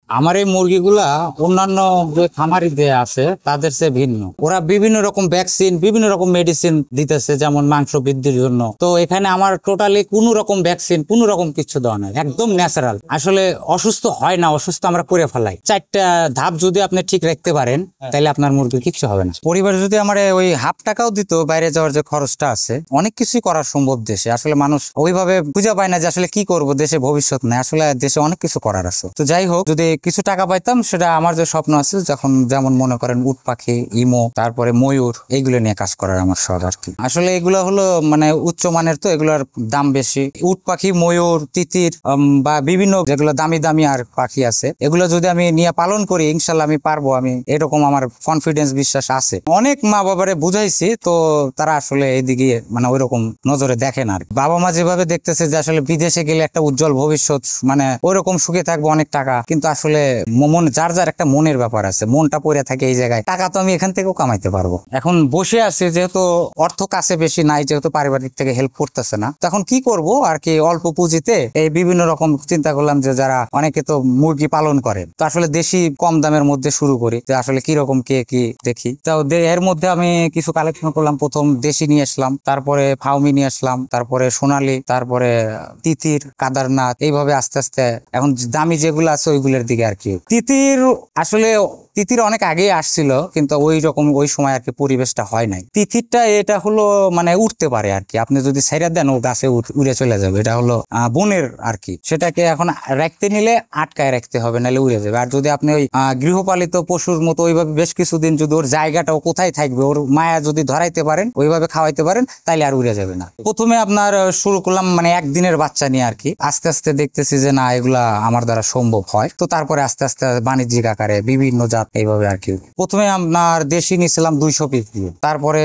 আমার এই মুরগিগুলা অন্যান্য যে খামারিদের আছে তাদের চেয়ে ভিন্ন। ওরা বিভিন্ন রকম ভ্যাকসিন, বিভিন্ন রকম মেডিসিন দিতেছে, যেমন মাংস বৃদ্ধির জন্য। তো এখানে আমার টোটালি কোনো রকম ভ্যাকসিন, কোনো রকম কিছু দেওয়া নাই, একদম ন্যাচারাল। আসলে অসুস্থ হয় না, অসুস্থ আমরা করে ফেলাই। 4টা ধাপ যদি আপনি ঠিক রাখতে পারেন তাহলে আপনার মুরগির কিচ্ছু হবে না। পরিবার যদি আমার ওই হাফ টাকাও দিত, বাইরে যাওয়ার যে খরচটা আছে, অনেক কিছুই করা সম্ভব দেশে। আসলে মানুষ ওইভাবে খুঁজে পায় না যে আসলে কি করব, দেশে ভবিষ্যৎ নেই। আসলে দেশে অনেক কিছু করার আছে। তো যাই হোক, যদি কিছু টাকা পাইতাম, সেটা আমার যে স্বপ্ন আছে, যখন যেমন মনে করেন উট পাখি, ইমো, তারপরে ময়ূর, এইগুলো নিয়ে কাজ করার আমার শখ আর কি। আসলে এগুলো হলো মানে উচ্চ মানের, তো এগুলোর দাম বেশি। উট পাখি, ময়ূর, তিতির বা বিভিন্ন যেগুলো দামি দামি আর পাখি আছে, এগুলো যদি আমি নিয়ে পালন করি, ইনশাল্লাহ আমি পারবো। আমি এরকম আমার কনফিডেন্স, বিশ্বাস আছে। অনেক মা বাবারে বুঝাইছি, তো তারা আসলে এইদিকে মানে ওইরকম নজরে দেখে না আর কি। বাবা মা যেভাবে দেখতেছে যে আসলে বিদেশে গেলে একটা উজ্জ্বল ভবিষ্যৎ, মানে ওইরকম সুখে থাকবো, অনেক টাকা, কিন্তু আসলে মন, যার যার একটা মনের ব্যাপার আছে, মনটা পড়ে থাকে এই জায়গায়। টাকা তো আমি এখান থেকেও কামাইতে পারবো। এখন বসে আছে যেহেতু, অর্থ কাছে বেশি নাই, যেহেতু পারিবারিক থেকে হেল্প করতেছে না, তখন কি করব আর কি, অল্প পুঁজিতে এই বিভিন্ন রকম চিন্তা করলাম যে যারা অনেকে তো মুরগি পালন করে, তো আসলে দেশি কম দামের মধ্যে শুরু করি, যে আসলে কিরকম কে কি দেখি। তো এর মধ্যে আমি কিছু কালেকশন করলাম। প্রথম দেশি নিয়ে আসলাম, তারপরে ফাউমি নিয়ে আসলাম, তারপরে সোনালী, তারপরে তিতির, কাদারনাথ, এইভাবে আস্তে আস্তে এখন দামি যেগুলো আছে ওইগুলোর দিকে আর কি। তিতির আসলে তিতির অনেক আগেই আসছিল, কিন্তু ওই রকম ওই সময় আর কি পরিবেশটা হয় নাই। তিতিরটা এটা হলো মানে উঠতে পারে আর কি, আপনি যদি ছাইড়া দেন ও গাছে উড়ে চলে যাবে। এটা হলো বনের আর কি, সেটাকে এখন রাখতে নিলে আটকায় রাখতে হবে, নাহলে উড়ে যাবে। আর যদি আপনি ওই গৃহপালিত পশুর মতো ওইভাবে বেশ কিছুদিন যদি ওর জায়গাটাও কোথায় থাকবে, ওর মায়া যদি ধরাইতে পারেন, ওইভাবে খাওয়াইতে পারেন, তাইলে আর উড়ে যাবে না। প্রথমে আপনার শুরু করলাম মানে একদিনের বাচ্চা নিয়ে আর কি। আস্তে আস্তে দেখতেছি যে না, এগুলা আমার দ্বারা সম্ভব হয়। তো তারপরে আস্তে আস্তে বাণিজ্যিক আকারে বিভিন্ন জাত এইভাবে আর কি। প্রথমে আপনার দেশি নিয়েছিলাম 200 পিস দিয়ে, তারপরে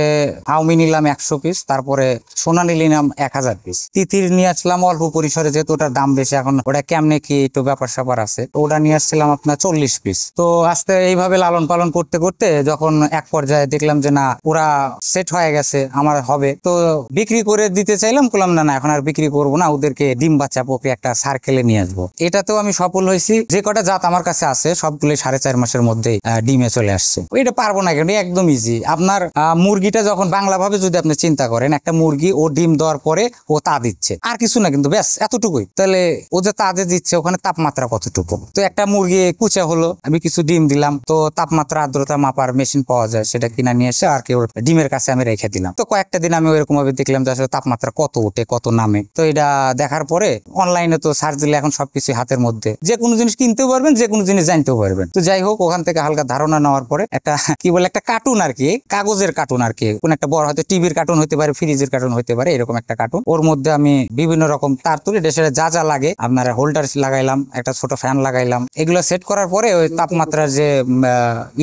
আউমি নিলাম 100 পিস, তারপরে সোনালী নিলাম 1000 পিস। তিতির নিয়ে আসলাম অল্প পরিসরে, যেহেতু ওটার দাম বেশি, এখন ওটা কেমনে কি একটু ব্যাপার স্যাপার আছে, তো ওটা নিয়ে আসছিলাম আপনার 40 পিস। তো আস্তে এইভাবে লালন পালন করতে করতে যখন এক পর্যায়ে দেখলাম যে না, ওরা সেট হয়ে গেছে, আমার হবে, তো বিক্রি করে দিতে চাইলাম। বললাম না না, এখন আর বিক্রি করবো না, ওদেরকে ডিম বাচ্চা প্রক্রিয়া একটা সার্কেলে নিয়ে আসবো। এটাতেও আমি সফল হয়েছি। যে কটা জাত আমার কাছে আছে সবগুলো 4.5 মাসের মধ্যে ডিমে চলে আসছে। এটা পারবো না কেন, একদম ইজি। আপনার মুরগিটা যখন বাংলা ভাবে যদি আপনি চিন্তা করেন, একটা মুরগি ও ডিম দেওয়ার পরে ও তা দিচ্ছে, আর কিছু না, কিন্তু ব্যাস এতটুকুই। তাহলে ও যে তা দিচ্ছে, ওখানে তাপমাত্রা কতটুকু? তো একটা মুরগি কুচা হলো, আমি কিছু ডিম দিলাম, তো তাপমাত্রা আর্দ্রতা মাপার মেশিন পাওয়া যায়, সেটা কিনা নিয়ে এসে আর কি ওর ডিমের কাছে আমি রেখে দিলাম। তো কয়েকটা দিন আমি ওইরকম ভাবে দেখলাম যে আসলে তাপমাত্রা কত উঠে কত নামে। তো এটা দেখার পরে অনলাইনে তো সার্চ দিলে এখন সবকিছু হাতের মধ্যে, যে কোনো জিনিস কিনতেও পারবেন, যে কোনো জিনিস জানতেও পারবেন। তো যাই হোক, ওখান থেকে হালকা ধারণা নেওয়ার পরে একটা কি বলে, একটা কার্টুন আর কি, কাগজের কার্টুন আর কি, কোন একটা বড় হয়তো টিভির কার্টুন হতে পারে, ফ্রিজের কার্টুন হতে পারে, এরকম একটা কার্টুন। ওর মধ্যে আমি বিভিন্ন রকম তার তুলে দেশের যা যা লাগে, আপনার হোল্ডার লাগাইলাম, একটা ছোট ফ্যান লাগাইলাম। এগুলো সেট করার পরে ওই তাপমাত্রার যে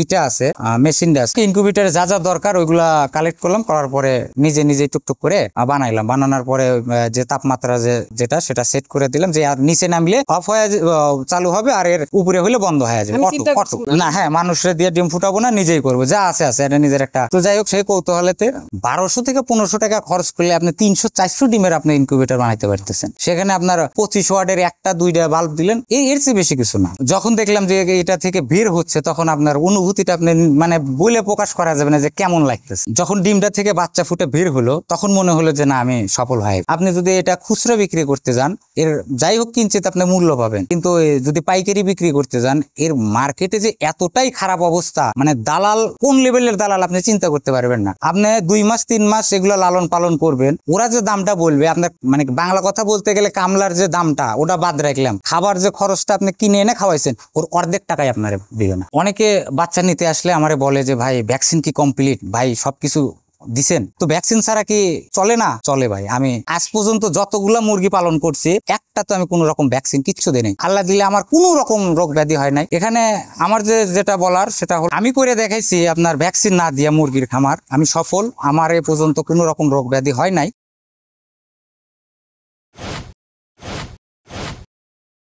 ইটা আছে, মেশিনটা আছে, ইনকিউবেটরে যা যা দরকার ওইগুলা কালেক্ট করলাম। করার পরে নিজে নিজে টুকটুক করে বানাইলাম। বানানোর পরে যে তাপমাত্রা যেটা সেটা সেট করে দিলাম, যে আর নিচে নামলে অফ হয়ে চালু হবে, আর এর উপরে হলে বন্ধ হয়ে যাবে। না হ্যাঁ, মানুষের দিয়ে ডিম ফুটাবো না, নিজেই করবো, যা আছে আছে, এটা নিজের একটা। তো যাই হোক, সেই কৌতূহলেতে 1200 থেকে 1500 টাকা খরচ করলে আপনি 300-400 ডিমের আপনি ইনকিউবেটর বানাইতে পারতেছেন। সেখানে আপনার 25 ওয়াটের 1-2টা বাল্ব দিলেন, এর চেয়ে বেশি কিছু না। যখন দেখলাম যে এটা থেকে বের হচ্ছে, তখন আপনার অনুভূতিটা আপনি মানে বলে প্রকাশ করা যাবে না যে কেমন লাগতেছে। যখন ডিমটা থেকে বাচ্চা ফুটে বের হলো, তখন মনে হলো যে না, আমি সফল হয়। আপনি যদি এটা খুচরা বিক্রি করতে যান, এর যাই হোক কিঞ্চিত আপনি মূল্য পাবেন, কিন্তু যদি পাইকারি বিক্রি করতে যান, এর মার্কেটে যে এতটাই খারাপ অবস্থা, মানে দালাল কোন লেভেলের দালাল আপনি চিন্তা করতে পারবেন না। আপনি 2 মাস 3 মাস এগুলো লালন পালন করবেন, ওরা যে দামটা বলবে, আপনার মানে বাংলা কথা বলতে গেলে কামলার যে দামটা, ওটা বাদ রাখলাম, খাবার যে খরচটা আপনি কিনে এনে খাওয়াইছেন, ওর অর্ধেক টাকায় আপনার দিবে না। অনেকে বাচ্চা নিতে আসলে আমারে বলে যে ভাই ভ্যাকসিন কি কমপ্লিট, ভাই সবকিছু দিছেন? তো ভ্যাকসিন ছাড়া কি চলে না? চলে ভাই। আমি আজ পর্যন্ত যতগুলা মুরগি পালন করছি, একটা তো আমি কোনো রকম ভ্যাকসিন কিচ্ছু দিই নাই। আল্লাহ দিলে আমার কোনো রকম রোগ ব্যাধি হয় নাই। এখানে আমার যেটা বলার সেটা হলো, আমি করে দেখাইছি আপনার ভ্যাকসিন না দিয়া মুরগির খামার, আমি সফল। আমার এ পর্যন্ত কোনো রকম রোগ ব্যাধি হয় নাই।